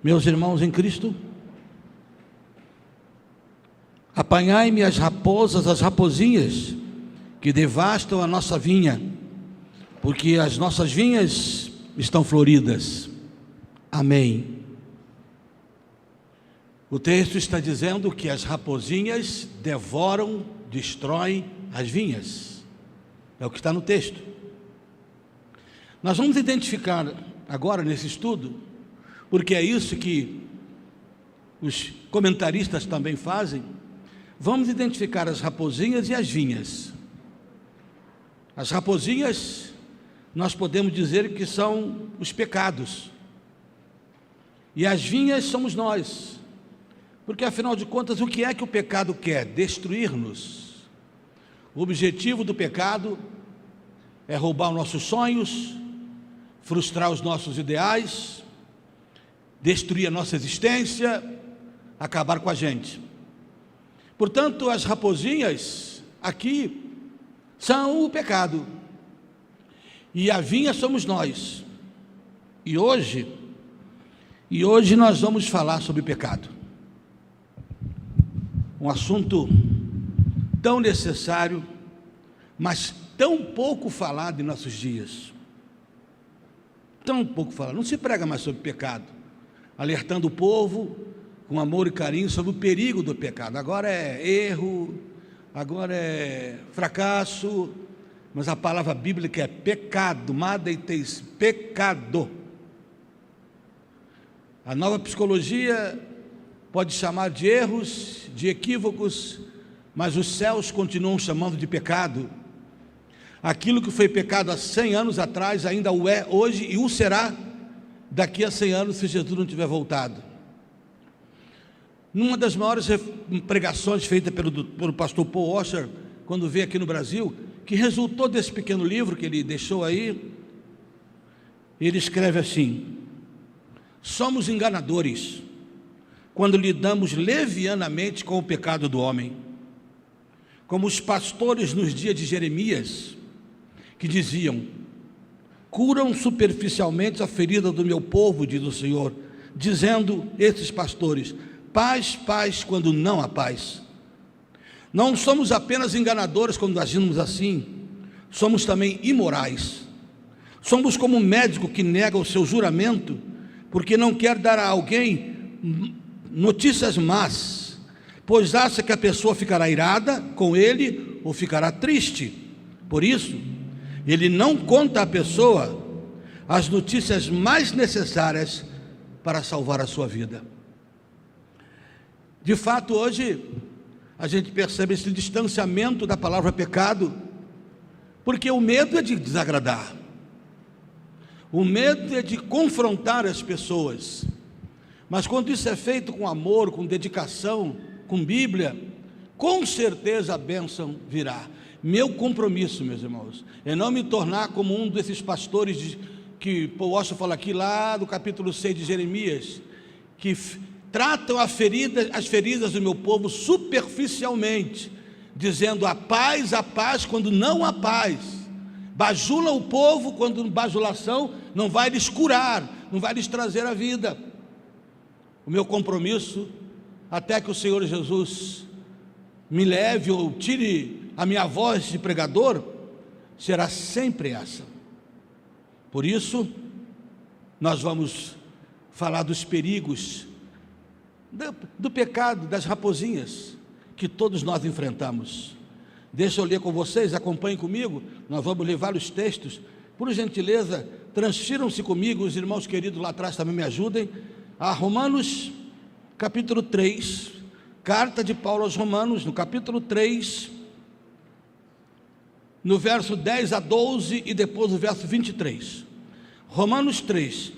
Meus irmãos em Cristo, apanhai-me as raposas, as rapozinhas, que devastam a nossa vinha, porque as nossas vinhas estão floridas. Amém. O texto está dizendo que as rapozinhas devoram, destroem as vinhas. É o que está no texto. Nós vamos identificar agora nesse estudo, porque é isso que os comentaristas também fazem. Vamos identificar as rapozinhas e as vinhas. As rapozinhas, nós podemos dizer que são os pecados, e as vinhas somos nós, porque afinal de contas, o que é que o pecado quer? Destruir-nos. O objetivo do pecado é roubar os nossos sonhos, frustrar os nossos ideais, destruir a nossa existência, acabar com a gente. Portanto, as rapozinhas aqui são o pecado, e a vinha somos nós. E hoje nós vamos falar sobre pecado, um assunto tão necessário, mas tão pouco falado em nossos dias. Tão pouco falado. Não se prega mais sobre pecado, alertando o povo com amor e carinho sobre o perigo do pecado. Agora é erro, agora é fracasso, mas a palavra bíblica é pecado, madeiteis, pecado. A nova psicologia pode chamar de erros, de equívocos, mas os céus continuam chamando de pecado. Aquilo que foi pecado há 100 anos atrás ainda o é hoje e o será daqui a 100 anos, se Jesus não tiver voltado. Numa das maiores pregações feitas pelo pastor Paul Washer, quando veio aqui no Brasil, que resultou desse pequeno livro que ele deixou aí, ele escreve assim: somos enganadores quando lidamos levianamente com o pecado do homem, como os pastores nos dias de Jeremias, que diziam: curam superficialmente a ferida do meu povo, diz o Senhor, dizendo esses pastores: paz, paz, quando não há paz. Não somos apenas enganadores quando agimos assim, somos também imorais. Somos como um médico que nega o seu juramento porque não quer dar a alguém notícias más, pois acha que a pessoa ficará irada com ele ou ficará triste. Por isso, ele não conta à pessoa as notícias mais necessárias para salvar a sua vida. De fato, hoje a gente percebe esse distanciamento da palavra pecado, porque o medo é de desagradar, o medo é de confrontar as pessoas. Mas quando isso é feito com amor, com dedicação, com Bíblia, com certeza a bênção virá. Meu compromisso, meus irmãos, é não me tornar como um desses pastores que Paul Washer fala aqui lá do capítulo 6 de Jeremias, que tratam as feridas do meu povo superficialmente, dizendo a paz, quando não há paz. Bajula o povo quando bajulação não vai lhes curar, não vai lhes trazer a vida. O meu compromisso, até que o Senhor Jesus me leve ou tire a minha voz de pregador, será sempre essa. Por isso, nós vamos falar dos perigos do pecado, das rapozinhas que todos nós enfrentamos. Deixa eu ler com vocês, acompanhem comigo, nós vamos ler vários textos. Por gentileza, transfiram-se comigo, os irmãos queridos lá atrás também me ajudem, a Romanos, capítulo 3, carta de Paulo aos Romanos, no capítulo 3, no verso 10 a 12 e depois o verso 23. Romanos 3,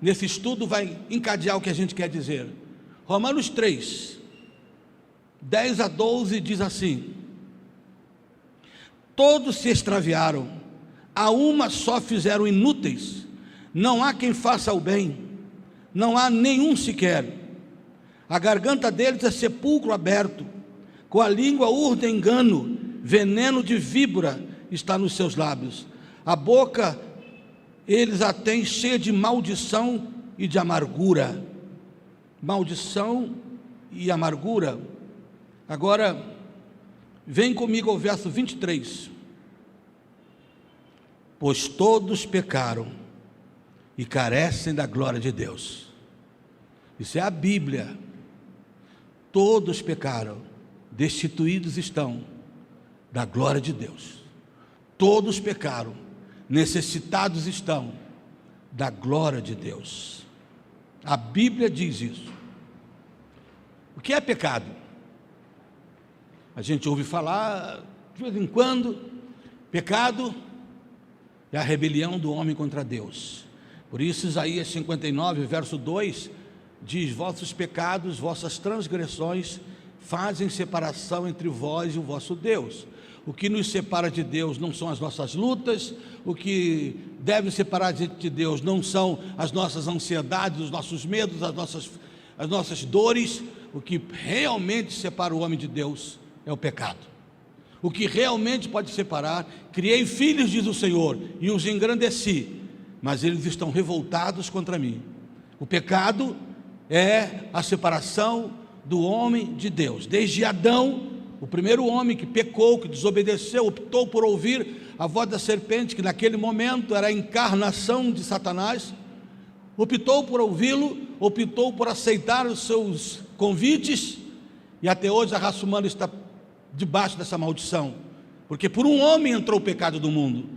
nesse estudo vai encadear o que a gente quer dizer. Romanos 3, 10 a 12 diz assim: todos se extraviaram, a uma só fizeram inúteis, não há quem faça o bem, não há nenhum sequer. A garganta deles é sepulcro aberto, com a língua urdem engano, veneno de víbora está nos seus lábios. A boca eles a têm cheia de maldição e de amargura. maldição e amargura. Agora, vem comigo ao verso 23. Pois todos pecaram e carecem da glória de Deus. Isso é a Bíblia. Todos pecaram, destituídos estão da glória de Deus. Todos pecaram, necessitados estão da glória de Deus. A Bíblia diz isso. O que é pecado? A gente ouve falar de vez em quando. Pecado é a rebelião do homem contra Deus. Por isso Isaías 59, verso 2, diz: vossos pecados, vossas transgressões fazem separação entre vós e o vosso Deus. O que nos separa de Deus não são as nossas lutas, o que deve separar de Deus não são as nossas ansiedades, os nossos medos, as nossas dores. O que realmente separa o homem de Deus é o pecado. O que realmente pode separar: criei filhos, diz o Senhor, e os engrandeci, mas eles estão revoltados contra mim. O pecado é a separação do homem de Deus. Desde Adão, o primeiro homem que pecou, que desobedeceu, optou por ouvir a voz da serpente, que naquele momento era a encarnação de Satanás, optou por ouvi-lo, optou por aceitar os seus convites, e até hoje a raça humana está debaixo dessa maldição, porque por um homem entrou o pecado do mundo,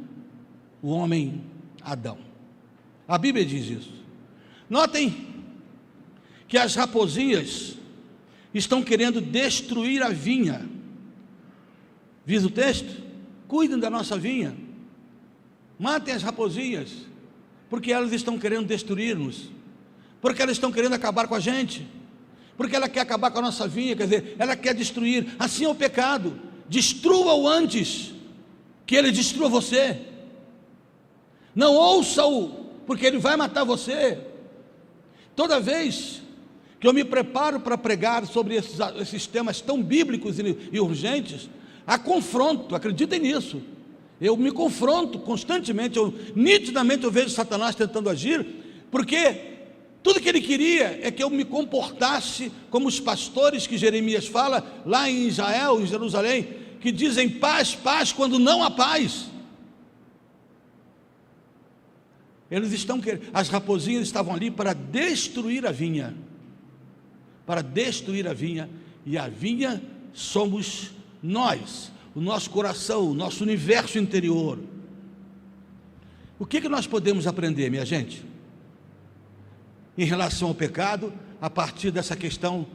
o homem Adão. A Bíblia diz isso. Notem que as raposinhas estão querendo destruir a vinha. Diz o texto: cuidem da nossa vinha, matem as raposinhas, porque elas estão querendo destruir-nos, porque elas estão querendo acabar com a gente, porque ela quer acabar com a nossa vinha, quer dizer, ela quer destruir. Assim é o pecado. Destrua-o antes que ele destrua você. Não ouça-o, porque ele vai matar você. Toda vez que eu me preparo para pregar sobre esses temas tão bíblicos e urgentes, há confronto, acreditem nisso. Eu me confronto constantemente, nitidamente eu vejo Satanás tentando agir, porque tudo que ele queria é que eu me comportasse como os pastores que Jeremias fala, lá em Israel, em Jerusalém, que dizem paz, paz, quando não há paz. As raposinhas estavam ali para destruir a vinha, e a vinha somos nós, o nosso coração, o nosso universo interior. O que nós podemos aprender, minha gente, em relação ao pecado, a partir dessa questão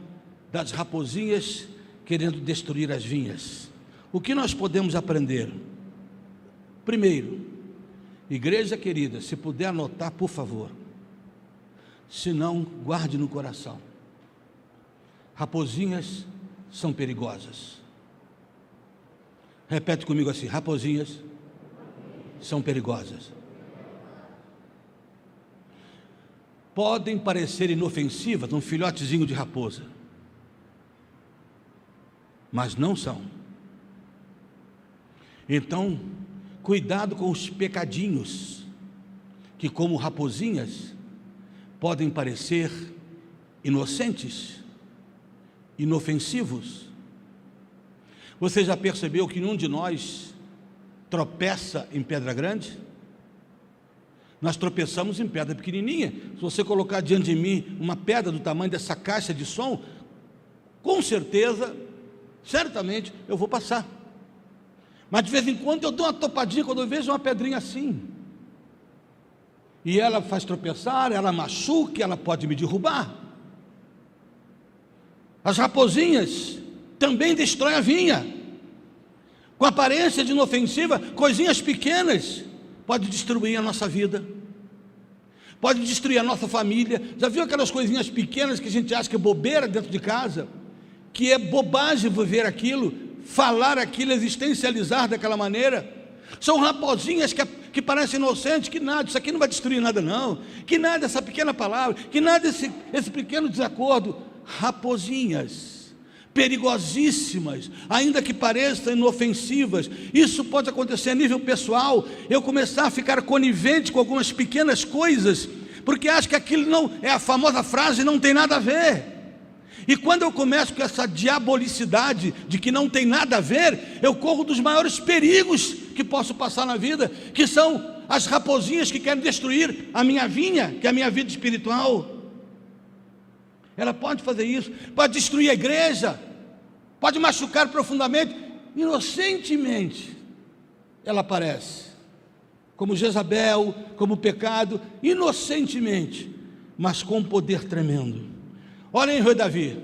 das raposinhas querendo destruir as vinhas? O que nós podemos aprender? Primeiro, igreja querida, se puder anotar, por favor, se não, guarde no coração: raposinhas são perigosas. Repete comigo assim: raposinhas são perigosas. Podem parecer inofensivas, um filhotezinho de raposa, mas não são. Então, cuidado com os pecadinhos, que como raposinhas, podem parecer inocentes, inofensivos. Você já percebeu que nenhum de nós tropeça em pedra grande? Nós tropeçamos em pedra pequenininha. Se você colocar diante de mim uma pedra do tamanho dessa caixa de som, com certeza, certamente, eu vou passar. Mas de vez em quando eu dou uma topadinha quando eu vejo uma pedrinha assim, e ela faz tropeçar, ela machuca, ela pode me derrubar. As raposinhas também destroem a vinha, com aparência de inofensiva, coisinhas pequenas, pode destruir a nossa vida, pode destruir a nossa família. Já viu aquelas coisinhas pequenas que a gente acha que é bobeira dentro de casa, que é bobagem viver aquilo, falar aquilo, existencializar daquela maneira? São raposinhas que parecem inocentes, que nada, isso aqui não vai destruir nada não, que nada essa pequena palavra, que nada esse pequeno desacordo. Raposinhas perigosíssimas, ainda que pareçam inofensivas. Isso pode acontecer a nível pessoal, eu começar a ficar conivente com algumas pequenas coisas, porque acha que aquilo não é a famosa frase, não tem nada a ver. E quando eu começo com essa diabolicidade de que não tem nada a ver, eu corro dos maiores perigos que posso passar na vida, que são as raposinhas que querem destruir a minha vinha, que é a minha vida espiritual. Ela pode fazer isso, pode destruir a igreja, pode machucar profundamente, inocentemente. Ela aparece, como Jezabel, como pecado, inocentemente, mas com poder tremendo. Olhem o rei Davi,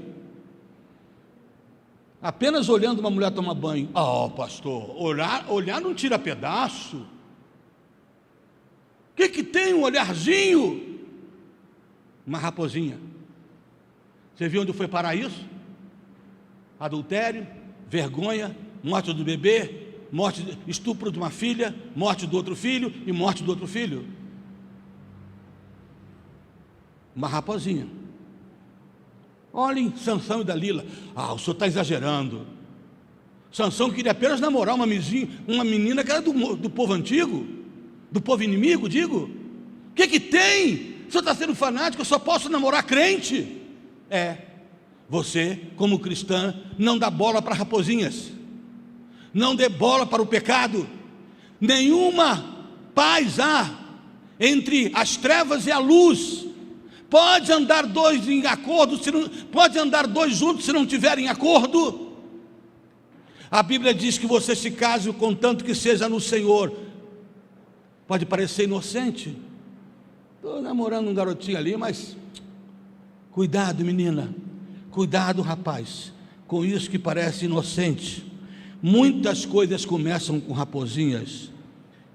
apenas olhando uma mulher tomar banho. Pastor, olhar não tira pedaço. O que tem um olharzinho? Uma raposinha. Você viu onde foi parar isso? Adultério, vergonha, morte do bebê, estupro de uma filha, morte do outro filho e morte do outro filho. Uma raposinha. Olhem Sansão e Dalila. O senhor está exagerando. Sansão queria apenas namorar uma menina que era do povo antigo, do povo inimigo, digo. O que tem? O senhor está sendo fanático, eu só posso namorar crente. Você, como cristã, não dá bola para raposinhas, não dê bola para o pecado. Nenhuma paz há entre as trevas e a luz. Pode andar dois em acordo, pode andar dois juntos se não tiverem acordo. A Bíblia diz que você se case contanto que seja no Senhor. Pode parecer inocente, estou namorando um garotinho ali, mas cuidado, menina, cuidado, rapaz, com isso que parece inocente. Muitas coisas começam com raposinhas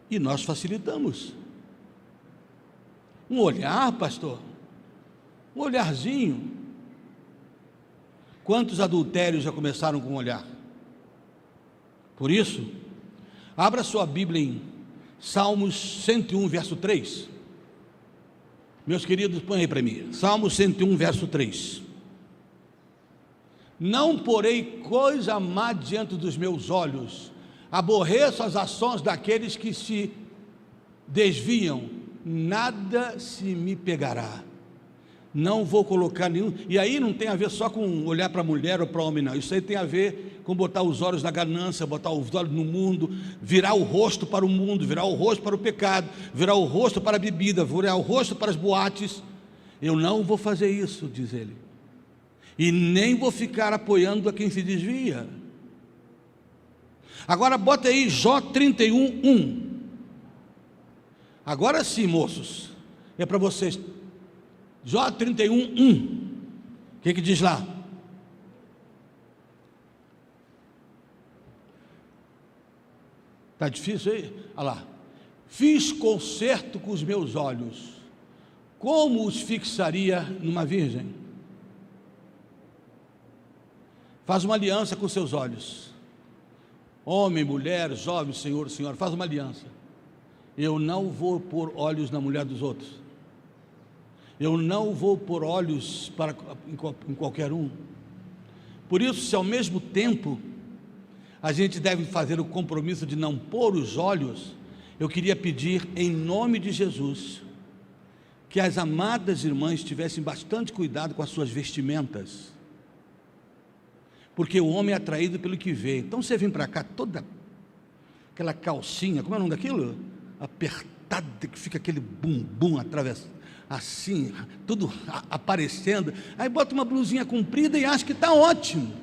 e nós facilitamos. Um olhar, pastor, um olharzinho. Quantos adultérios já começaram com um olhar? Por isso, abra sua Bíblia em Salmos 101, verso 3. Meus queridos, põe aí para mim, Salmo 101, verso 3. Não porei coisa má diante dos meus olhos, aborreço as ações daqueles que se desviam, nada se me pegará. Não vou colocar nenhum, e aí não tem a ver só com olhar para a mulher ou para o homem, não. Isso aí tem a ver com botar os olhos na ganância, botar os olhos no mundo, virar o rosto para o mundo, virar o rosto para o pecado, virar o rosto para a bebida, virar o rosto para as boates. Eu não vou fazer isso, diz ele, e nem vou ficar apoiando a quem se desvia. Agora bota aí Jó 31, 1. Agora sim, moços, é para vocês. Jó 31, 1. O que diz lá? Está difícil aí? Olha lá. Fiz concerto com os meus olhos, como os fixaria numa virgem? Faz uma aliança com seus olhos. Homem, mulher, jovem, senhor, senhora, faz uma aliança. Eu não vou pôr olhos na mulher dos outros. Eu não vou pôr olhos em qualquer um. Por isso, se ao mesmo tempo a gente deve fazer o compromisso de não pôr os olhos, eu queria pedir em nome de Jesus que as amadas irmãs tivessem bastante cuidado com as suas vestimentas, porque o homem é atraído pelo que vê. Então você vem para cá toda aquela calcinha, como é o nome daquilo? Apertada, que fica aquele bumbum atravessado, assim, tudo aparecendo, aí bota uma blusinha comprida e acha que está ótimo.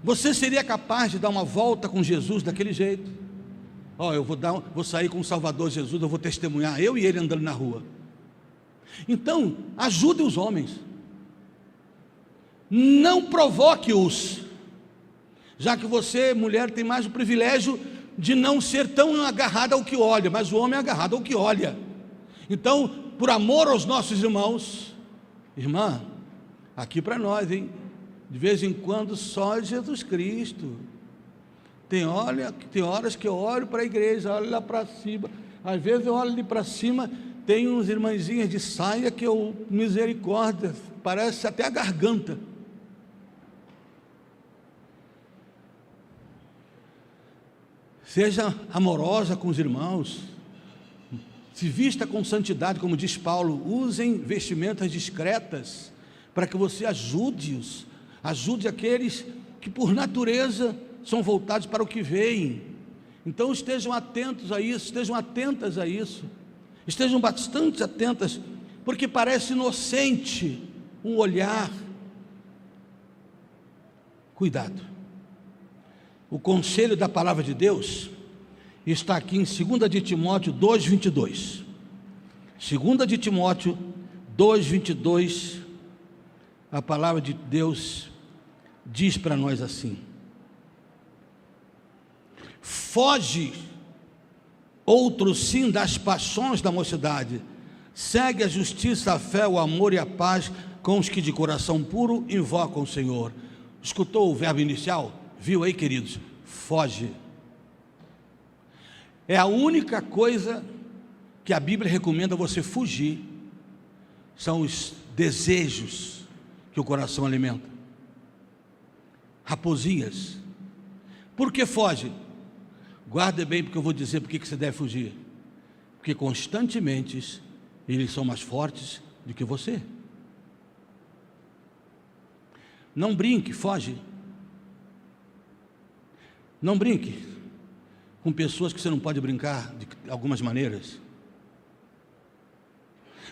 Você seria capaz de dar uma volta com Jesus daquele jeito? Eu vou sair com o Salvador Jesus, eu vou testemunhar, eu e ele andando na rua. Então, ajude os homens, não provoque-os, já que você, mulher, tem mais o privilégio de não ser tão agarrada ao que olha, mas o homem é agarrado ao que olha. Então, por amor aos nossos irmãos, irmã, aqui para nós, hein? De vez em quando só Jesus Cristo. Tem horas que eu olho para a igreja, olho lá para cima, às vezes eu olho ali para cima, tem uns irmãzinhas de saia que eu, misericórdia, parece até a garganta. Seja amorosa com os irmãos, Se vista com santidade, como diz Paulo. Usem vestimentas discretas, para que você ajude aqueles que por natureza são voltados para o que veem. Então estejam atentos a isso, estejam atentas a isso, estejam bastante atentas, porque parece inocente um olhar. Cuidado. O conselho da palavra de Deus está aqui em 2 de Timóteo 2:22. 2 de Timóteo 2:22, a palavra de Deus diz para nós assim: foge, outro sim, das paixões da mocidade, segue a justiça, a fé, o amor e a paz com os que de coração puro invocam o Senhor. Escutou o verbo inicial? Viu aí, queridos? Foge. É a única coisa que a Bíblia recomenda você fugir, são os desejos que o coração alimenta. Raposinhas. Por que foge? Guarde bem, porque eu vou dizer por que você deve fugir. Porque constantemente eles são mais fortes do que você. Não brinque, foge. Não brinque com pessoas que você não pode brincar de algumas maneiras.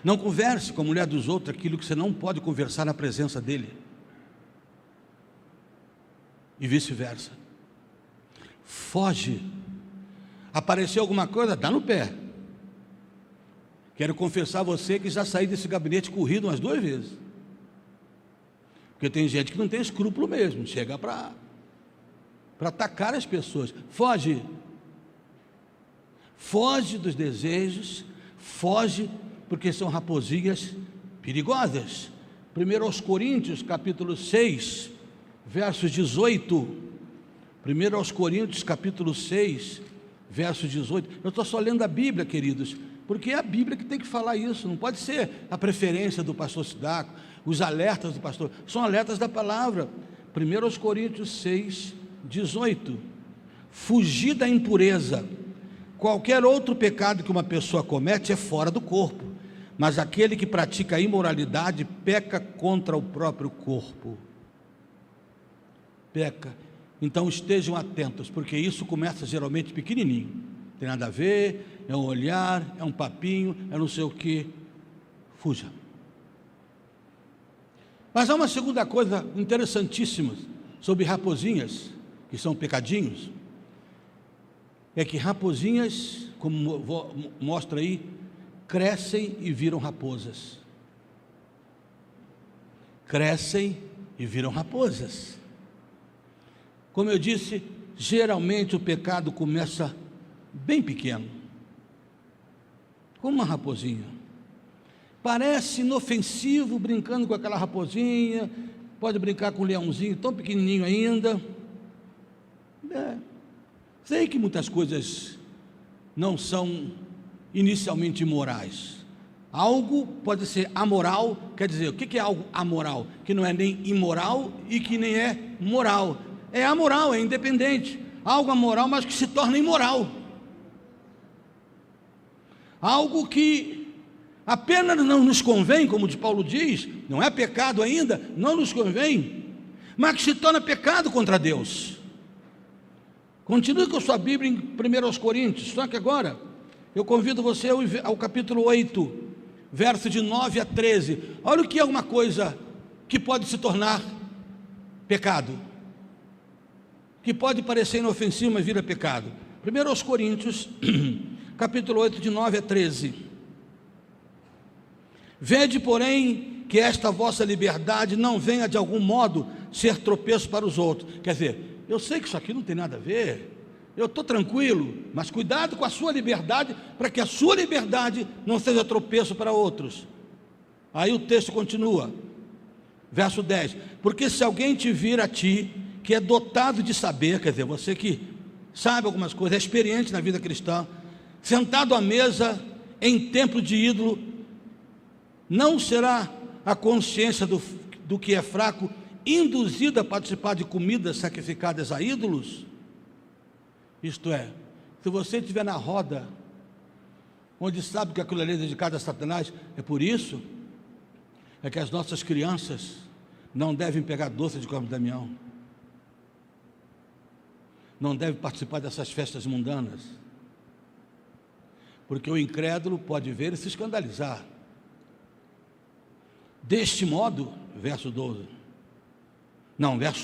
Não converse com a mulher dos outros aquilo que você não pode conversar na presença dele. E vice-versa. Foge. Apareceu alguma coisa, dá no pé. Quero confessar a você que já saí desse gabinete corrido umas 2 vezes. Porque tem gente que não tem escrúpulo mesmo, chega para atacar as pessoas. Foge. Foge dos desejos, foge porque são raposinhas perigosas. 1 Coríntios capítulo 6, versos 18. 1 Coríntios capítulo 6, verso 18. Eu estou só lendo a Bíblia, queridos, porque é a Bíblia que tem que falar isso. Não pode ser a preferência do pastor Sidaco, os alertas do pastor, são alertas da palavra. 1 Coríntios 6, 18. Fugir da impureza. Qualquer outro pecado que uma pessoa comete é fora do corpo, mas aquele que pratica a imoralidade peca contra o próprio corpo. Peca. Então estejam atentos, porque isso começa geralmente pequenininho, não tem nada a ver, é um olhar, é um papinho, é não sei o que. Fuja. Mas há uma segunda coisa interessantíssima sobre raposinhas, que são pecadinhos, é que raposinhas, como mostra aí, crescem e viram raposas. Crescem e viram raposas. Como eu disse, geralmente o pecado começa bem pequeno, como uma raposinha. Parece inofensivo, brincando com aquela raposinha, pode brincar com um leãozinho tão pequenininho ainda. Sei que muitas coisas não são inicialmente imorais. Algo pode ser amoral, quer dizer, o que é algo amoral? Que não é nem imoral e que nem é moral. É amoral, é independente. Algo amoral, mas que se torna imoral. Algo que apenas não nos convém, como de Paulo diz, não é pecado ainda, não nos convém, mas que se torna pecado contra Deus. Continue com a sua Bíblia em 1 Coríntios, só que agora eu convido você ao capítulo 8, verso de 9 a 13. Olha o que é uma coisa que pode se tornar pecado, que pode parecer inofensivo, mas vira pecado. 1 Coríntios, capítulo 8, de 9 a 13. Vede, porém, que esta vossa liberdade não venha de algum modo ser tropeço para os outros. Quer dizer, eu sei que isso aqui não tem nada a ver, eu estou tranquilo, mas cuidado com a sua liberdade, para que a sua liberdade não seja tropeço para outros. Aí o texto continua, verso 10, porque se alguém te vir a ti, que é dotado de saber, quer dizer, você que sabe algumas coisas, é experiente na vida cristã, sentado à mesa em templo de ídolo, não será a consciência do que é fraco induzido a participar de comidas sacrificadas a ídolos? Isto é, se você estiver na roda onde sabe que aquilo ali é dedicado a Satanás. É por isso que as nossas crianças não devem pegar doce de Corpo de Damião, não devem participar dessas festas mundanas, porque o incrédulo pode ver e se escandalizar. Deste modo, verso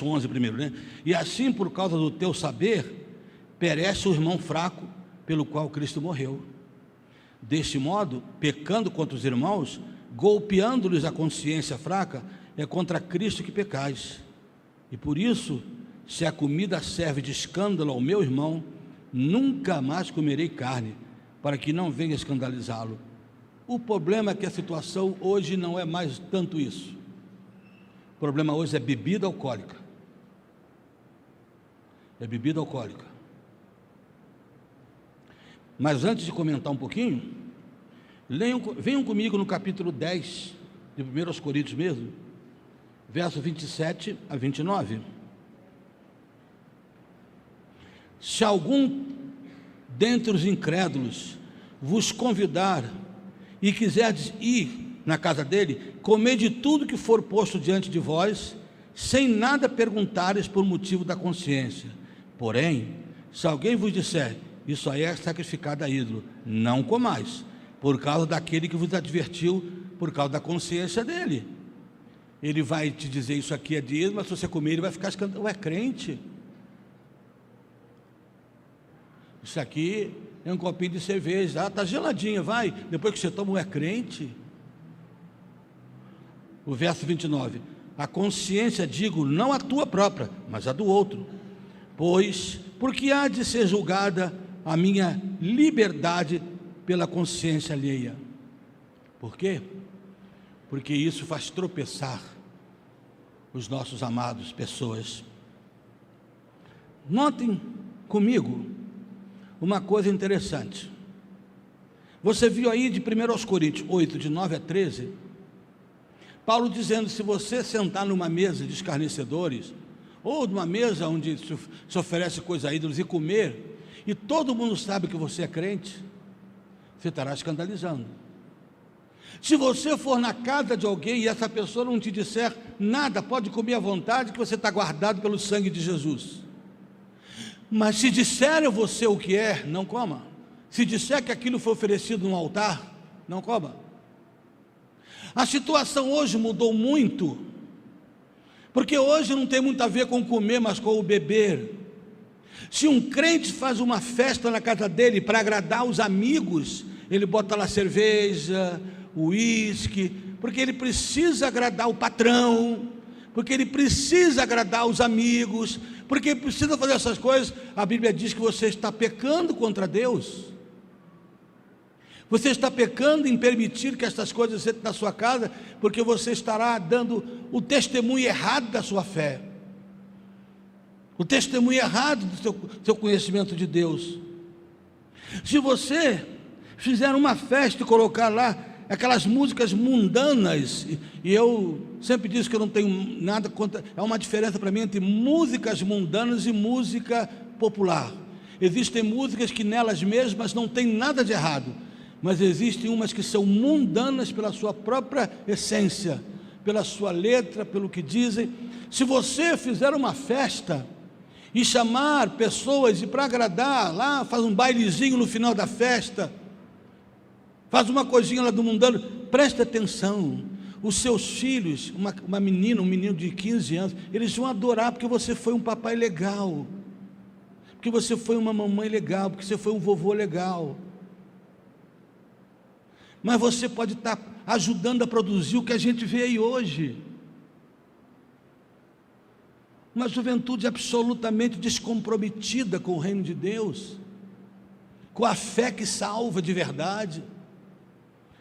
11 primeiro, né? E assim, por causa do teu saber, perece o irmão fraco pelo qual Cristo morreu. Deste modo, pecando contra os irmãos, golpeando-lhes a consciência fraca, é contra Cristo que pecais. E por isso, se a comida serve de escândalo ao meu irmão, nunca mais comerei carne, para que não venha escandalizá-lo. O problema é que a situação hoje não é mais tanto isso. O problema hoje é bebida alcoólica. É bebida alcoólica. Mas antes de comentar um pouquinho, venham comigo no capítulo 10, de 1 Coríntios mesmo, verso 27 a 29. Se algum dentre os incrédulos vos convidar e quiserdes ir na casa dele, comer de tudo que for posto diante de vós, sem nada perguntares por motivo da consciência. Porém, se alguém vos disser, isso aí é sacrificado a ídolo, não comais, por causa daquele que vos advertiu, por causa da consciência dele. Ele vai te dizer, isso aqui é de ídolo, mas se você comer, ele vai ficar escandalizado. Ué, crente, isso aqui é um copinho de cerveja, está geladinha, vai, depois que você toma, é crente. O verso 29, a consciência, digo, não a tua própria, mas a do outro, pois, porque há de ser julgada a minha liberdade pela consciência alheia. Por quê? Porque isso faz tropeçar os nossos amados pessoas. Notem comigo uma coisa interessante. Você viu aí de 1 Coríntios 8, de 9 a 13, Paulo dizendo, se você sentar numa mesa de escarnecedores, ou numa mesa onde se oferece coisa a ídolos e comer, e todo mundo sabe que você é crente, você estará escandalizando. Se você for na casa de alguém e essa pessoa não te disser nada, pode comer à vontade, que você está guardado pelo sangue de Jesus. Mas se disser a você o que é, não coma. Se disser que aquilo foi oferecido no altar, não coma. A situação hoje mudou muito, porque hoje não tem muito a ver com comer, mas com o beber. Se um crente faz uma festa na casa dele para agradar os amigos, ele bota lá cerveja, uísque, porque ele precisa agradar o patrão, porque ele precisa agradar os amigos, porque ele precisa fazer essas coisas. A Bíblia diz que você está pecando contra Deus. Você está pecando em permitir que essas coisas entrem na sua casa, porque você estará dando o testemunho errado da sua fé, o testemunho errado do seu conhecimento de Deus. Se você fizer uma festa e colocar lá aquelas músicas mundanas, e eu sempre disse que eu não tenho nada contra, há uma diferença para mim entre músicas mundanas e música popular. Existem músicas que nelas mesmas não tem nada de errado, mas existem umas que são mundanas pela sua própria essência, pela sua letra, pelo que dizem. Se você fizer uma festa e chamar pessoas, e para agradar lá, faz um bailezinho no final da festa, faz uma coisinha lá do mundano, presta atenção, os seus filhos, uma menina, um menino de 15 anos, eles vão adorar, porque você foi um papai legal, porque você foi uma mamãe legal, porque você foi um vovô legal. Mas você pode estar ajudando a produzir o que a gente vê aí hoje, uma juventude absolutamente descomprometida com o reino de Deus, com a fé que salva de verdade.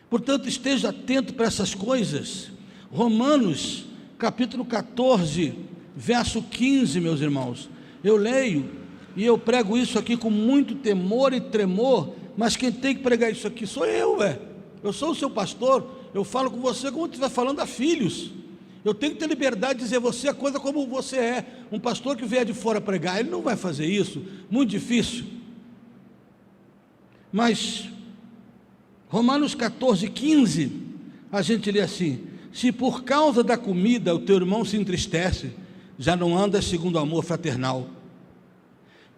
Portanto, esteja atento para essas coisas. Romanos, capítulo 14, verso 15, meus irmãos, eu leio, e eu prego isso aqui com muito temor e tremor, mas quem tem que pregar isso aqui sou eu, eu sou o seu pastor, eu falo com você como se estiver falando a filhos. Eu tenho que ter liberdade de dizer você a coisa como você é. Um pastor que vier de fora pregar, ele não vai fazer isso, muito difícil. Mas Romanos 14:15, a gente lê assim: se por causa da comida o teu irmão se entristece, já não andas segundo o amor fraternal.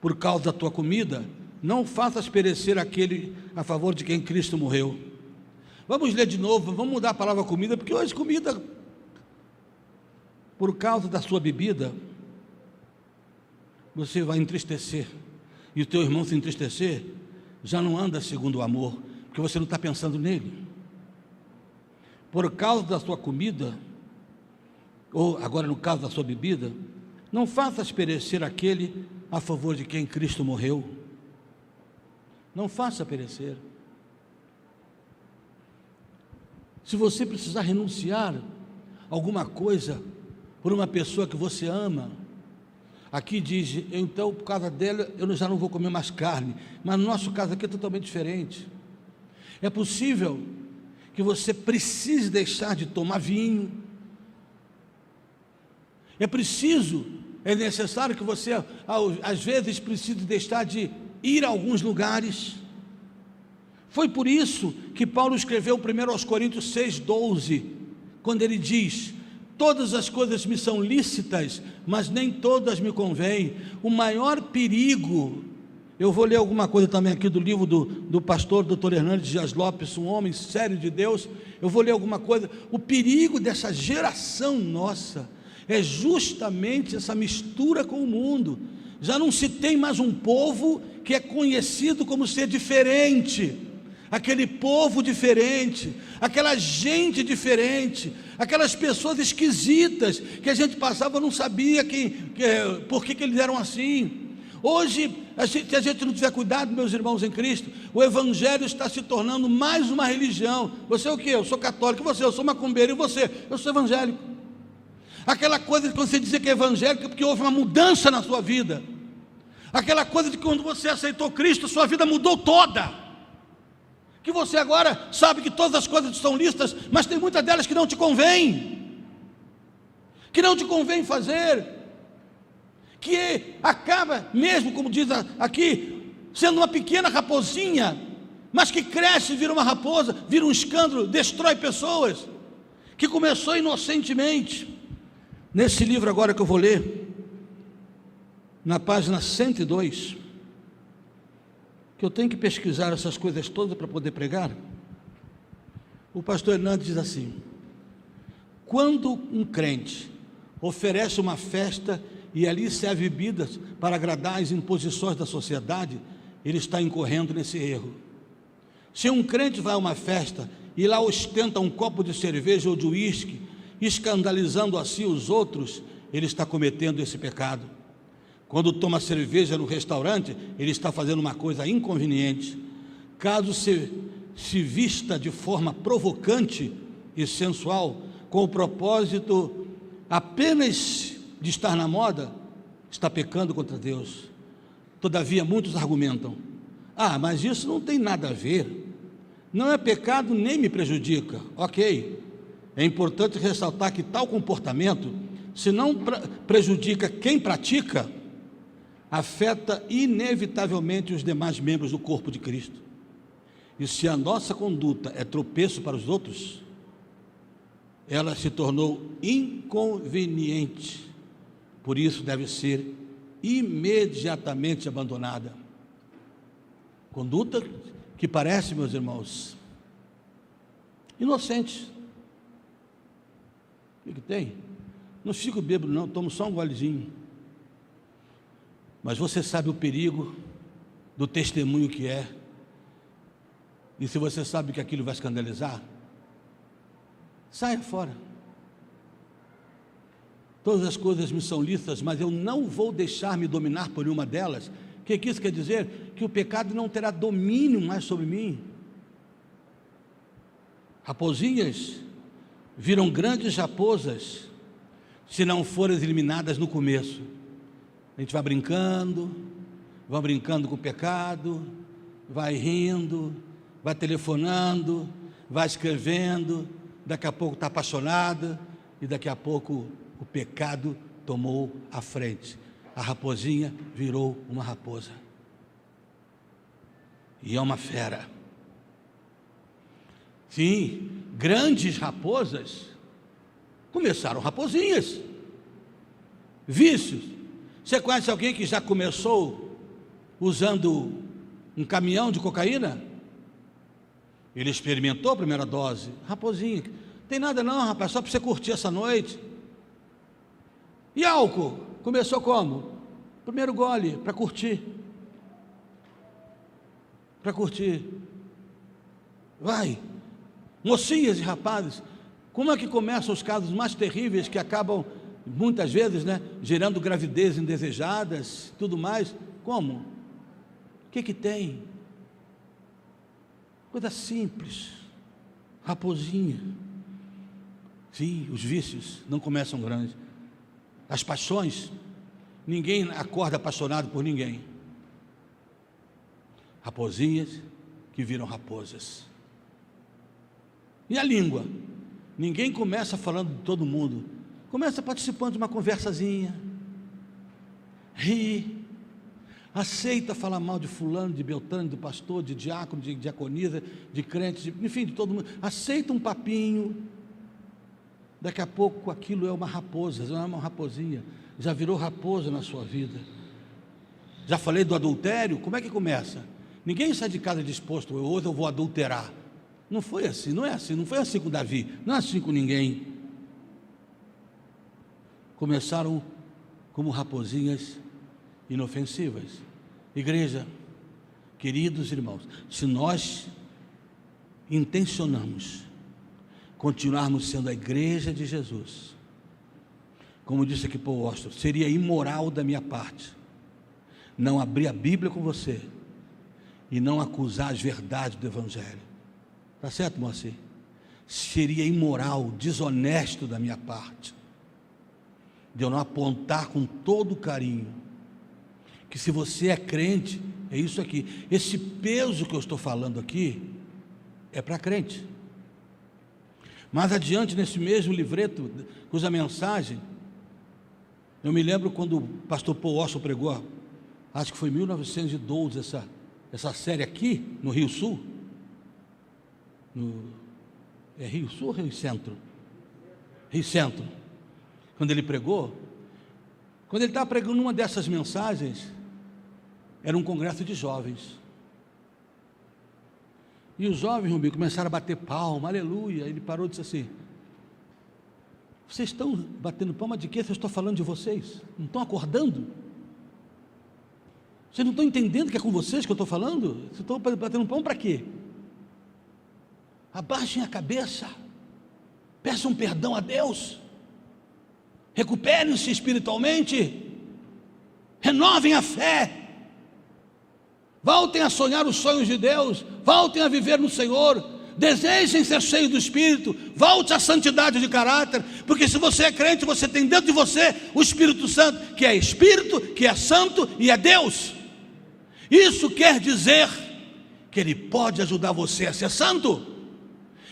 Por causa da tua comida, não faças perecer aquele a favor de quem Cristo morreu. Vamos ler de novo, vamos mudar a palavra comida, porque hoje comida, por causa da sua bebida, você vai entristecer, e o teu irmão se entristecer, já não anda segundo o amor, porque você não está pensando nele. Por causa da sua comida, ou agora no caso da sua bebida, não faças perecer aquele a favor de quem Cristo morreu. Não faça perecer. Se você precisar renunciar a alguma coisa por uma pessoa que você ama, aqui diz, então por causa dela eu já não vou comer mais carne, mas no nosso caso aqui é totalmente diferente. É possível que você precise deixar de tomar vinho, é necessário que você às vezes precise deixar de ir a alguns lugares. Foi por isso que Paulo escreveu primeiro aos Coríntios 6:12, quando ele diz: todas as coisas me são lícitas, mas nem todas me convêm. O maior perigo, eu vou ler alguma coisa também aqui do livro do pastor Dr. Hernandes Dias Lopes, um homem sério de Deus. Eu vou ler alguma coisa. O perigo dessa geração nossa é justamente essa mistura com o mundo. Já não se tem mais um povo que é conhecido como ser diferente, aquele povo diferente, aquela gente diferente, aquelas pessoas esquisitas que a gente passava, não sabia por que eles eram assim. Hoje, se a gente não tiver cuidado, meus irmãos em Cristo, o Evangelho está se tornando mais uma religião. Você é o quê? Eu sou católico. Você? Eu sou macumbeiro. E você? Eu sou evangélico. Aquela coisa de quando você dizer que é evangélico, é porque houve uma mudança na sua vida. Aquela coisa de que quando você aceitou Cristo, sua vida mudou toda. Que você agora sabe que todas as coisas são lícitas, mas tem muitas delas que não te convém, que não te convém fazer, que acaba mesmo, como diz aqui, sendo uma pequena raposinha, mas que cresce, vira uma raposa, vira um escândalo, destrói pessoas, que começou inocentemente. Nesse livro agora que eu vou ler, na página 102, que eu tenho que pesquisar essas coisas todas para poder pregar, o pastor Hernandes diz assim: quando um crente oferece uma festa e ali serve bebidas para agradar as imposições da sociedade, ele está incorrendo nesse erro. Se um crente vai a uma festa e lá ostenta um copo de cerveja ou de uísque, escandalizando assim os outros, ele está cometendo esse pecado. Quando toma cerveja no restaurante, ele está fazendo uma coisa inconveniente. Caso se vista de forma provocante e sensual, com o propósito apenas de estar na moda, está pecando contra Deus. Todavia, muitos argumentam: mas isso não tem nada a ver, não é pecado nem me prejudica. Ok, é importante ressaltar que tal comportamento, se não prejudica quem pratica, afeta inevitavelmente os demais membros do corpo de Cristo. E se a nossa conduta é tropeço para os outros, ela se tornou inconveniente, por isso deve ser imediatamente abandonada. Conduta que parece, meus irmãos, inocente. O que tem? Não fico bêbado não, tomo só um golezinho. Mas você sabe o perigo do testemunho que é, e se você sabe que aquilo vai escandalizar, saia fora. Todas as coisas me são lícitas, mas eu não vou deixar-me dominar por uma delas. O que isso quer dizer? Que o pecado não terá domínio mais sobre mim. Raposinhas viram grandes raposas se não forem eliminadas no começo. A gente vai brincando com o pecado, vai rindo, vai telefonando, vai escrevendo, daqui a pouco está apaixonado, e daqui a pouco o pecado tomou a frente. A raposinha virou uma raposa, e é uma fera. Sim, grandes raposas começaram raposinhas. Vícios. Você conhece alguém que já começou usando um caminhão de cocaína? Ele experimentou a primeira dose, raposinha. Tem nada não, rapaz, só para você curtir essa noite. E álcool? Começou como? Primeiro gole, para curtir. Para curtir. Vai. Mocinhas e rapazes, como é que começam os casos mais terríveis que acabam, muitas vezes, gerando gravidez indesejadas, tudo mais? Como? O que tem? Coisa simples, raposinha. Sim, os vícios não começam grandes. As paixões, ninguém acorda apaixonado por ninguém. Raposinhas que viram raposas. E a língua? Ninguém começa falando de todo mundo. Começa participando de uma conversazinha. Ri. Aceita falar mal de fulano, de beltrano, do pastor, de diácono, de diaconisa, de crente, enfim, de todo mundo. Aceita um papinho. Daqui a pouco aquilo é uma raposa, não é uma raposinha. Já virou raposa na sua vida. Já falei do adultério, como é que começa? Ninguém sai de casa disposto, hoje eu vou adulterar. Não foi assim, não é assim, não foi assim com Davi, não é assim com ninguém. Começaram como raposinhas inofensivas. Igreja, queridos irmãos, se nós intencionamos continuarmos sendo a igreja de Jesus, como disse aqui Paulo Apóstolo, seria imoral da minha parte não abrir a Bíblia com você e não acusar as verdades do Evangelho. Está certo, Moacir? Seria imoral, desonesto da minha parte de eu não apontar com todo carinho que se você é crente, é isso aqui. Esse peso que eu estou falando aqui é para crente. Mais adiante, nesse mesmo livreto, cuja mensagem, eu me lembro quando o pastor Paul Apóstolo pregou, acho que foi em 1912, essa série aqui, no Rio Sul. É Rio Sul ou Rio Centro? Rio Centro. Quando ele pregou, quando ele estava pregando uma dessas mensagens, era um congresso de jovens. E os jovens, Rubinho, começaram a bater palma, aleluia. Ele parou e disse assim: vocês estão batendo palma de quê? Eu estou falando de vocês, não estão acordando? Vocês não estão entendendo que é com vocês que eu estou falando? Vocês estão batendo palma para quê? Abaixem a cabeça, peçam perdão a Deus, recuperem-se espiritualmente, renovem a fé, voltem a sonhar os sonhos de Deus, voltem a viver no Senhor, desejem ser cheios do Espírito, volte à santidade de caráter, porque se você é crente, você tem dentro de você o Espírito Santo, que é Espírito, que é Santo e é Deus. Isso quer dizer que Ele pode ajudar você a ser santo,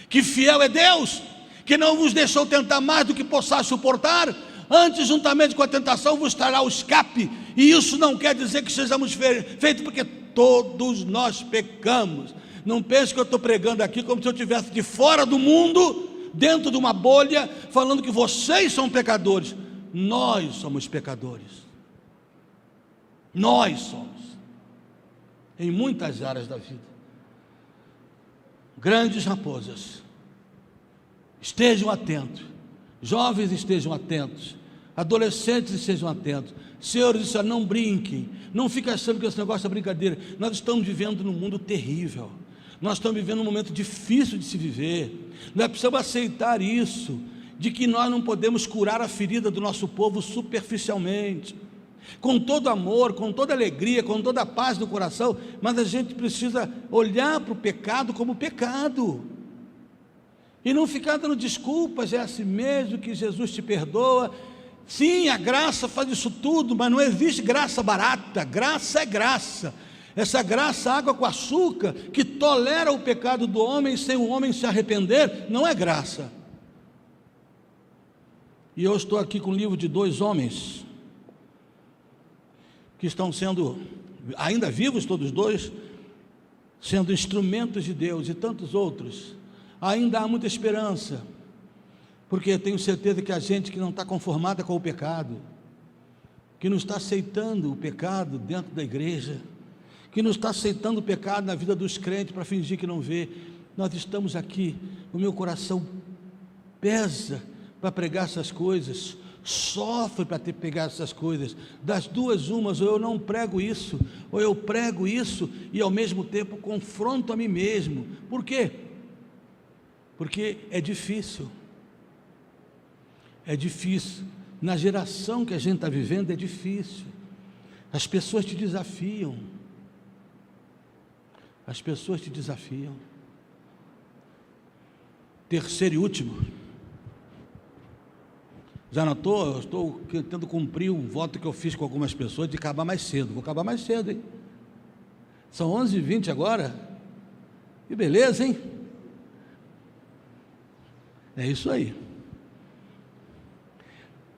que fiel é Deus, que não vos deixou tentar mais do que possais suportar, antes juntamente com a tentação vos trará o escape. E isso não quer dizer que sejamos feitos, porque todos nós pecamos. Não pense que eu estou pregando aqui como se eu estivesse de fora do mundo, dentro de uma bolha, falando que vocês são pecadores. Nós somos pecadores. Nós somos, em muitas áreas da vida. Grandes raposas, estejam atentos, jovens estejam atentos, adolescentes estejam atentos. Senhores, isso não brinquem, não fiquem achando que esse negócio é brincadeira. Nós estamos vivendo num mundo terrível, nós estamos vivendo um momento difícil de se viver. Nós precisamos aceitar isso, de que nós não podemos curar a ferida do nosso povo superficialmente, com todo amor, com toda alegria, com toda a paz no coração, mas a gente precisa olhar para o pecado como pecado, e não ficar dando desculpas. É assim mesmo que Jesus te perdoa. Sim, a graça faz isso tudo, mas não existe graça barata. Graça é graça. Essa graça, água com açúcar, que tolera o pecado do homem sem o homem se arrepender, não é graça. E eu estou aqui com o livro de 2 homens que estão sendo, ainda vivos todos dois, sendo instrumentos de Deus, e tantos outros, Ainda há muita esperança, porque eu tenho certeza que a gente que não está conformada com o pecado, que não está aceitando o pecado dentro da igreja, que não está aceitando o pecado na vida dos crentes para fingir que não vê, nós estamos aqui, o meu coração pesa para pregar essas coisas, sofre para pegar essas coisas, das duas umas, ou eu não prego isso, ou eu prego isso e ao mesmo tempo confronto a mim mesmo. Por quê? Porque é difícil, na geração que a gente está vivendo é difícil, as pessoas te desafiam, Terceiro e último, já notou? Eu estou tentando cumprir um voto que eu fiz com algumas pessoas de acabar mais cedo. Vou acabar mais cedo, hein? São 11h20 agora. Que beleza, hein? É isso aí.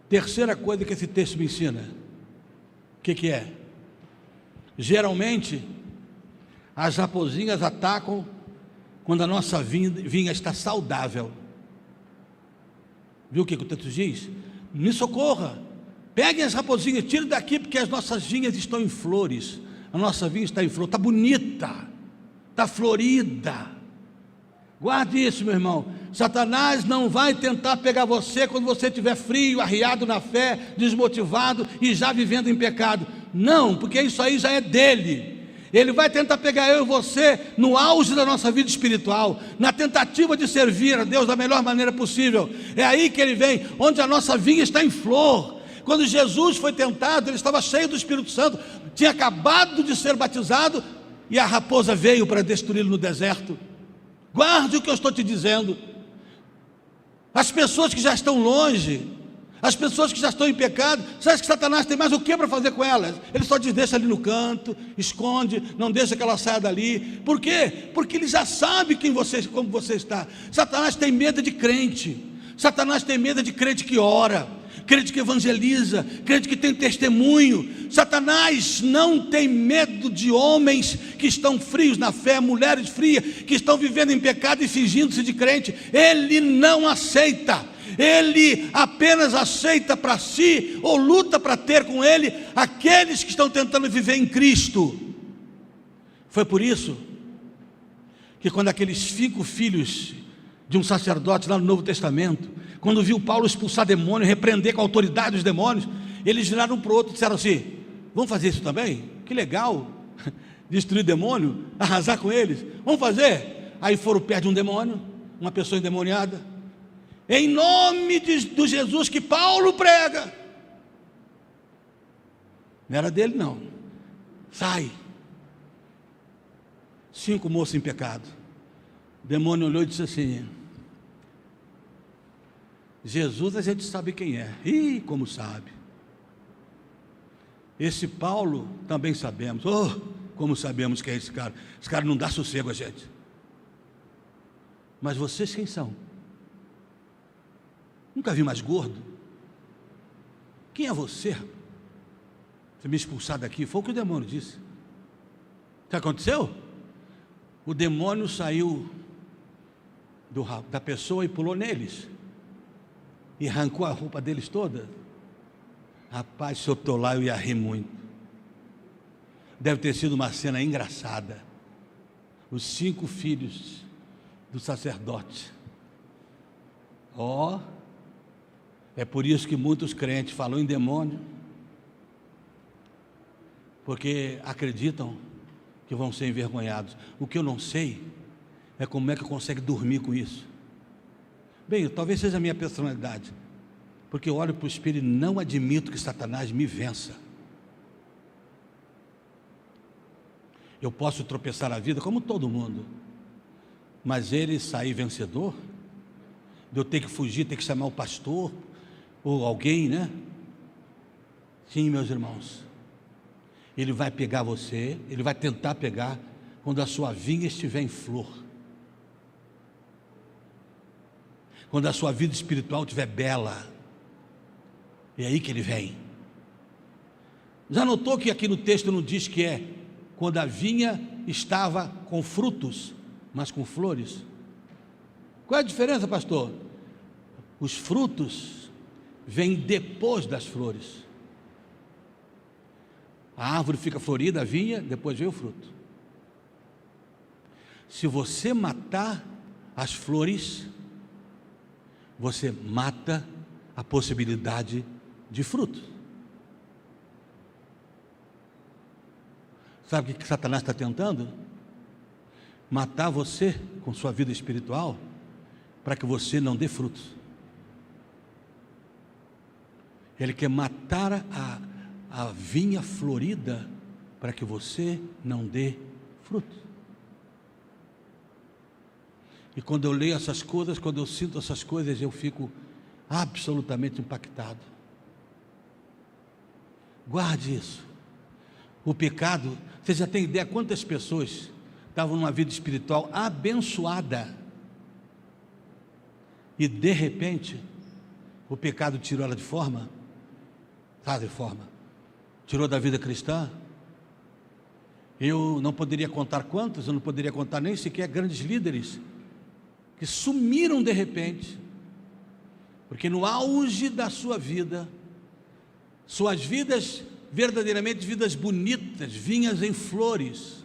Terceira coisa que esse texto me ensina. O que é? Geralmente, as raposinhas atacam quando a nossa vinha está saudável. Viu o que o texto diz? Me socorra, peguem as raposinhas, tirem daqui, porque as nossas vinhas estão em flores, a nossa vinha está em flor, está bonita, está florida. Guarde isso, meu irmão. Satanás não vai tentar pegar você quando você estiver frio, arriado na fé, desmotivado e já vivendo em pecado. Não, porque isso aí já é dele. Ele vai tentar pegar eu e você no auge da nossa vida espiritual, na tentativa de servir a Deus da melhor maneira possível. É aí que ele vem, onde a nossa vinha está em flor. Quando Jesus foi tentado, ele estava cheio do Espírito Santo, tinha acabado de ser batizado, e a raposa veio para destruí-lo no deserto. Guarde o que eu estou te dizendo. As pessoas que já estão longe, as pessoas que já estão em pecado, você acha que Satanás tem mais o que para fazer com elas? Ele só te deixa ali no canto, esconde, não deixa que ela saia dali. Por quê? Porque ele já sabe como você está. Satanás tem medo de crente. Satanás tem medo de crente que ora, crente que evangeliza, crente que tem testemunho. Satanás não tem medo de homens que estão frios na fé, mulheres frias, que estão vivendo em pecado e fingindo-se de crente. Ele não aceita. Ele apenas aceita para si, ou luta para ter com ele, aqueles que estão tentando viver em Cristo. Foi por isso que quando aqueles 5 filhos de um sacerdote lá no Novo Testamento, quando viu Paulo expulsar demônio, repreender com a autoridade os demônios, eles viraram um para o outro e disseram assim: vamos fazer isso também? Que legal, destruir demônio, arrasar com eles, vamos fazer? Aí foram perto de um demônio, uma pessoa endemoniada, em nome do Jesus que Paulo prega. Não era dele não. Sai. 5 moços em pecado. O demônio olhou e disse assim: Jesus a gente sabe quem é. Ih, como sabe. Esse Paulo também sabemos. Oh, como sabemos quem é esse cara. Esse cara não dá sossego a gente. Mas vocês quem são? Nunca vi mais gordo. Quem é você? Você me expulsar daqui? Foi o que o demônio disse. O que aconteceu? O demônio saiu da pessoa e pulou neles, e arrancou a roupa deles toda. Rapaz, se eu estou lá, eu ia rir muito. Deve ter sido uma cena engraçada. Os 5 filhos do sacerdote. É por isso que muitos crentes falam em demônio, porque acreditam que vão ser envergonhados. O que eu não sei é como é que consegue dormir com isso. Bem, talvez seja a minha personalidade, porque eu olho para o espelho e não admito que Satanás me vença. Eu posso tropeçar a vida como todo mundo, mas ele sair vencedor, de eu ter que fugir, ter que chamar o pastor ou alguém, né? Sim, meus irmãos, ele vai pegar você, ele vai tentar pegar quando a sua vinha estiver em flor, quando a sua vida espiritual estiver bela. É aí que ele vem. Já notou que aqui no texto não diz que é quando a vinha estava com frutos, mas com flores? Qual é a diferença, pastor? Os frutos vêm depois das flores. A árvore fica florida, a vinha, depois vem o fruto. Se você matar as flores, você mata a possibilidade de fruto. Sabe o que Satanás está tentando? Matar você com sua vida espiritual, para que você não dê frutos. Ele quer matar a vinha florida, para que você não dê frutos. E quando eu leio essas coisas, quando eu sinto essas coisas, eu fico absolutamente impactado. Guarde isso. O pecado, você já tem ideia quantas pessoas estavam numa vida espiritual abençoada e de repente o pecado tirou ela de forma? Sabe, de forma? Tirou da vida cristã. Eu não poderia contar quantos, eu não poderia contar nem sequer grandes líderes que sumiram de repente, porque no auge da sua vida, suas vidas, verdadeiramente vidas bonitas, vinhas em flores,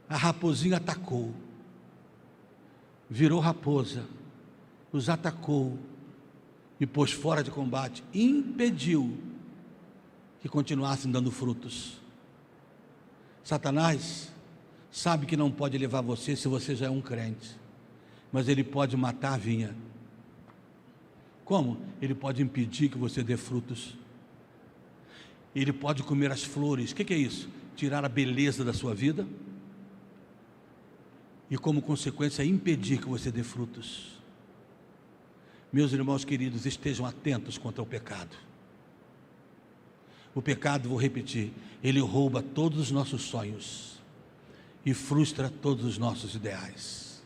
a raposinha atacou, virou raposa, os atacou e pôs fora de combate, impediu que continuassem dando frutos. Satanás sabe que não pode levar você se você já é um crente, mas ele pode matar a vinha. Como? Ele pode impedir que você dê frutos. Ele pode comer as flores. O que é isso? Tirar a beleza da sua vida e, como consequência, impedir que você dê frutos. Meus irmãos queridos, estejam atentos contra o pecado. O pecado, vou repetir, ele rouba todos os nossos sonhos e frustra todos os nossos ideais.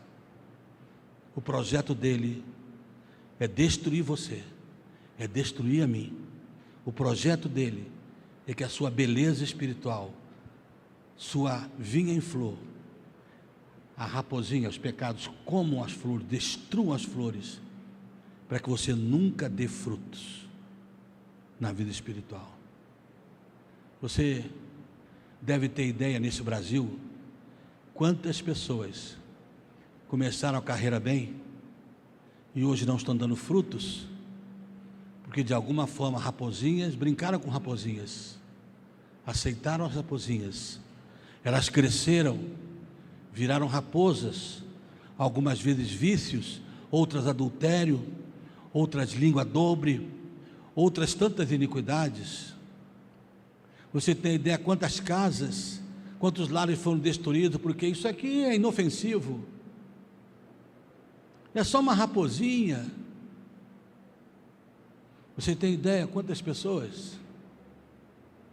O projeto dele é destruir você, é destruir a mim. O projeto dele é que a sua beleza espiritual, sua vinha em flor, a raposinha, os pecados comam as flores, destruam as flores, para que você nunca dê frutos na vida espiritual. Você deve ter ideia nesse Brasil, quantas pessoas começaram a carreira bem e hoje não estão dando frutos, porque de alguma forma raposinhas brincaram com raposinhas, aceitaram as raposinhas, elas cresceram, viraram raposas, algumas vezes vícios, outras adultério, outras língua dobre, outras tantas iniquidades. Você tem ideia quantas casas, quantos lares foram destruídos, porque isso aqui é inofensivo, é só uma raposinha. Você tem ideia quantas pessoas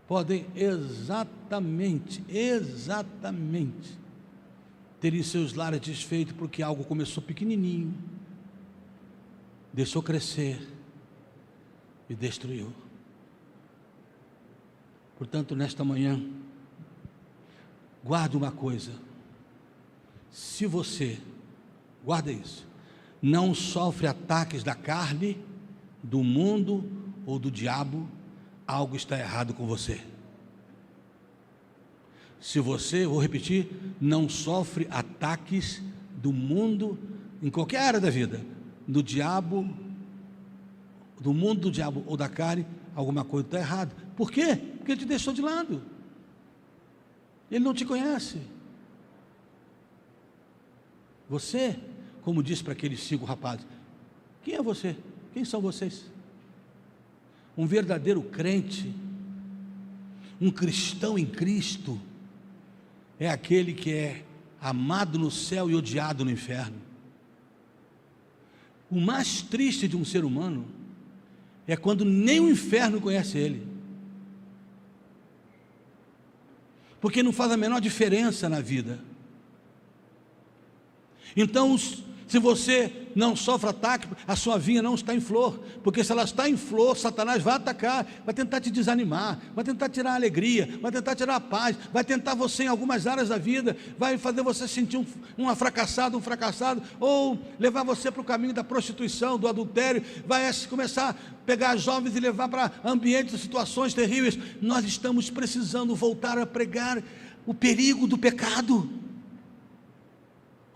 podem exatamente terem seus lares desfeitos, porque algo começou pequenininho, deixou crescer e destruiu. Portanto, nesta manhã, guarde uma coisa: se você, guarda isso, não sofre ataques da carne, do mundo ou do diabo, algo está errado com você. Se você, vou repetir, não sofre ataques do mundo, em qualquer área da vida, do diabo, do mundo, do diabo ou da carne, alguma coisa está errada. Por quê? Porque ele te deixou de lado, ele não te conhece. Você, como disse para aqueles 5 rapazes, quem é você? Quem são vocês? Um verdadeiro crente, um cristão em Cristo, é aquele que é amado no céu e odiado no inferno. O mais triste de um ser humano é quando nem o inferno conhece ele, porque não faz a menor diferença na vida. Então, se você não sofra ataque, a sua vinha não está em flor, porque se ela está em flor, Satanás vai atacar, vai tentar te desanimar, vai tentar tirar a alegria, vai tentar tirar a paz, vai tentar você em algumas áreas da vida, vai fazer você sentir um fracassado, ou levar você para o caminho da prostituição, do adultério, vai começar a pegar jovens e levar para ambientes, situações terríveis. Nós estamos precisando voltar a pregar o perigo do pecado,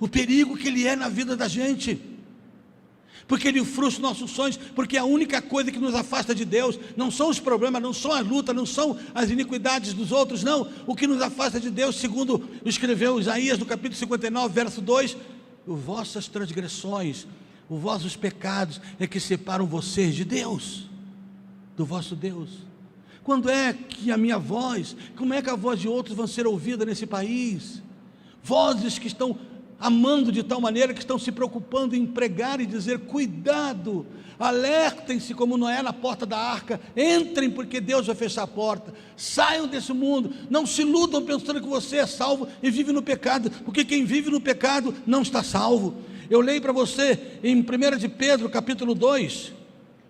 o perigo que ele é na vida da gente, porque ele frustra nossos sonhos, porque a única coisa que nos afasta de Deus não são os problemas, não são as lutas, não são as iniquidades dos outros, não. O que nos afasta de Deus, segundo escreveu Isaías no capítulo 59, verso 2, as vossas transgressões, os vossos pecados é que separam vocês de Deus, do vosso Deus. Quando é que a minha voz, como é que a voz de outros vão ser ouvida nesse país? Vozes que estão amando de tal maneira que estão se preocupando em pregar e dizer: cuidado, alertem-se como Noé na porta da arca, entrem porque Deus vai fechar a porta, saiam desse mundo, não se iludam pensando que você é salvo e vive no pecado, porque quem vive no pecado não está salvo. Eu leio para você em 1 de Pedro capítulo 2,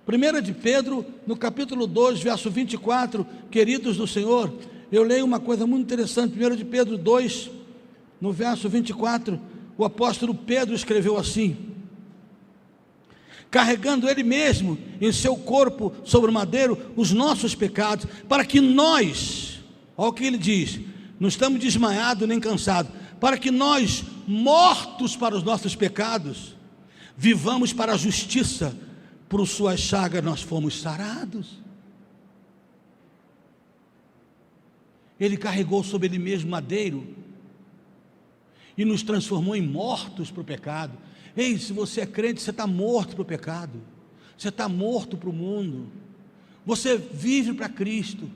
1 de Pedro no capítulo 2, verso 24, queridos do Senhor, eu leio uma coisa muito interessante, 1 de Pedro 2, no verso 24, o apóstolo Pedro escreveu assim: carregando ele mesmo em seu corpo sobre o madeiro os nossos pecados, para que nós, olha o que ele diz, não estamos desmaiados nem cansados, para que nós, mortos para os nossos pecados, vivamos para a justiça, por suas chagas nós fomos sarados. Ele carregou sobre ele mesmo madeiro e nos transformou em mortos para o pecado. Ei, se você é crente, você está morto para o pecado, você está morto para o mundo, você vive para Cristo.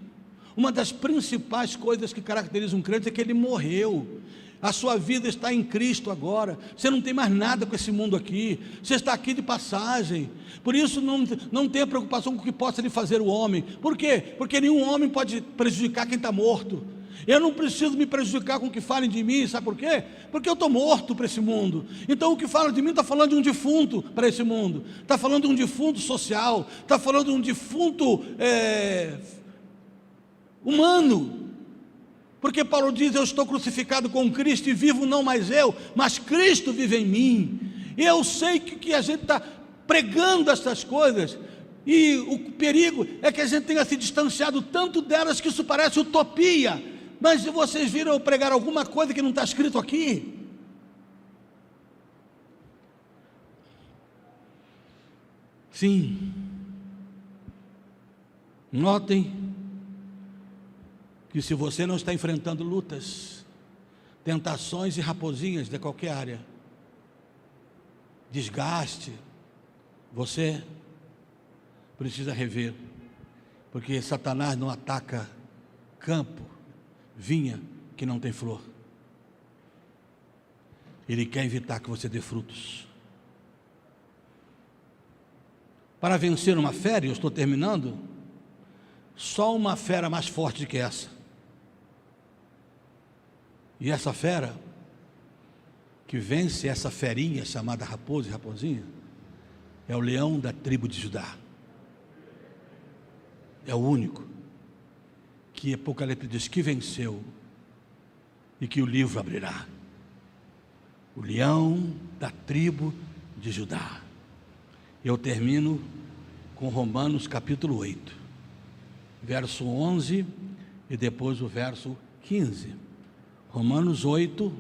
Uma das principais coisas que caracteriza um crente é que ele morreu. A sua vida está em Cristo agora, você não tem mais nada com esse mundo aqui, você está aqui de passagem. Por isso não tenha preocupação com o que possa lhe fazer o homem. Por quê? Porque nenhum homem pode prejudicar quem está morto. Eu não preciso me prejudicar com o que falem de mim, sabe por quê? Porque eu estou morto para esse mundo. Então o que falam de mim está falando de um defunto para esse mundo, está falando de um defunto social, está falando de um defunto humano. Porque Paulo diz: eu estou crucificado com Cristo e vivo não mais eu, mas Cristo vive em mim. E eu sei que a gente está pregando essas coisas, e o perigo é que a gente tenha se distanciado tanto delas que isso parece utopia. Mas se vocês viram eu pregar alguma coisa que não está escrito aqui? Sim. Notem que se você não está enfrentando lutas, tentações e raposinhas de qualquer área, desgaste, você precisa rever, porque Satanás não ataca campo, vinha que não tem flor. Ele quer evitar que você dê frutos. Para vencer uma fera, eu estou terminando, só uma fera mais forte do que essa. E essa fera, que vence essa ferinha chamada raposa e raposinha, é o leão da tribo de Judá. É o único que Apocalipse diz que venceu e que o livro abrirá. O leão da tribo de Judá. Eu termino com Romanos capítulo 8, verso 11 e depois o verso 15. Romanos 8,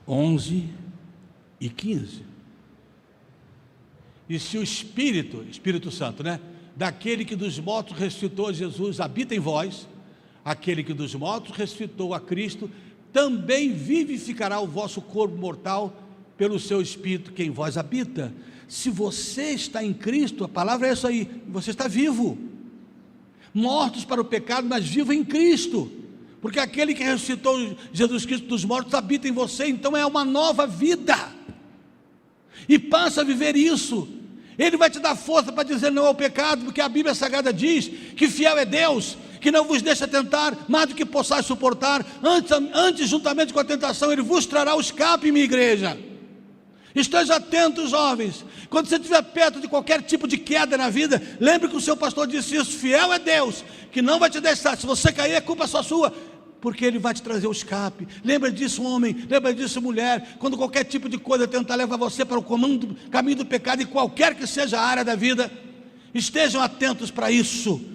11 e 15. E se o Espírito Santo, daquele que dos mortos ressuscitou a Jesus, habita em vós, aquele que dos mortos ressuscitou a Cristo, também vivificará o vosso corpo mortal pelo seu Espírito que em vós habita. Se você está em Cristo, a palavra é essa aí, você está vivo, mortos para o pecado, mas vivo em Cristo, porque aquele que ressuscitou Jesus Cristo dos mortos habita em você. Então é uma nova vida, e passa a viver isso. Ele vai te dar força para dizer não ao pecado, porque a Bíblia Sagrada diz que fiel é Deus, que que não vos deixa tentar mais do que possais suportar, antes juntamente com a tentação, Ele vos trará o escape, minha igreja. Esteja atento, jovens, quando você estiver perto de qualquer tipo de queda na vida, lembre que o seu pastor disse isso: fiel é Deus, que não vai te deixar, se você cair é culpa só sua, porque Ele vai te trazer o escape. Lembra disso, homem, lembra disso, mulher, quando qualquer tipo de coisa tentar levar você para o caminho do pecado, em qualquer que seja a área da vida, estejam atentos para isso.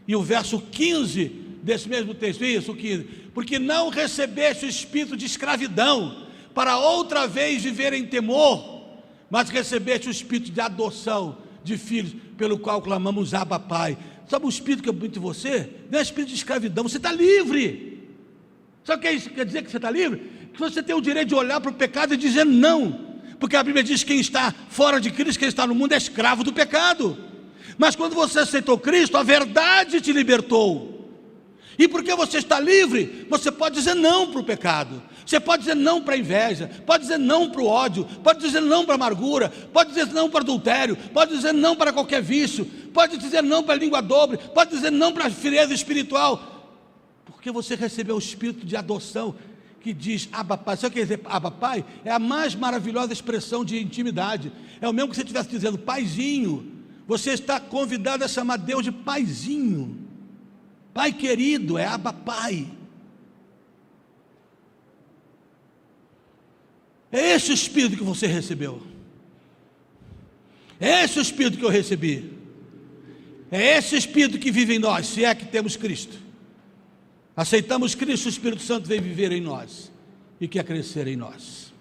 E o verso 15 desse mesmo texto, isso, 15, porque não recebeste o espírito de escravidão, para outra vez viver em temor, mas recebeste o espírito de adoção de filhos, pelo qual clamamos Abba, Pai. Sabe o espírito que é muito de você? Não é espírito de escravidão, você está livre. Sabe o que isso quer dizer, que você está livre? Que você tem o direito de olhar para o pecado e dizer não, porque a Bíblia diz que quem está fora de Cristo, quem está no mundo é escravo do pecado. Mas quando você aceitou Cristo, a verdade te libertou, e porque você está livre, você pode dizer não para o pecado, você pode dizer não para a inveja, pode dizer não para o ódio, pode dizer não para a amargura, pode dizer não para o adultério, pode dizer não para qualquer vício, pode dizer não para a língua dobre, pode dizer não para a frieza espiritual, porque você recebeu o espírito de adoção, que diz Abba, Pai. Sabe o que quer dizer Abba, Pai? É a mais maravilhosa expressão de intimidade, é o mesmo que você estivesse dizendo Paizinho. Você está convidado a chamar Deus de Paizinho, Pai querido, é Abba, Pai. É esse o espírito que você recebeu, é esse o espírito que eu recebi, é esse o espírito que vive em nós, se é que temos Cristo. Aceitamos Cristo, o Espírito Santo vem viver em nós e quer crescer em nós.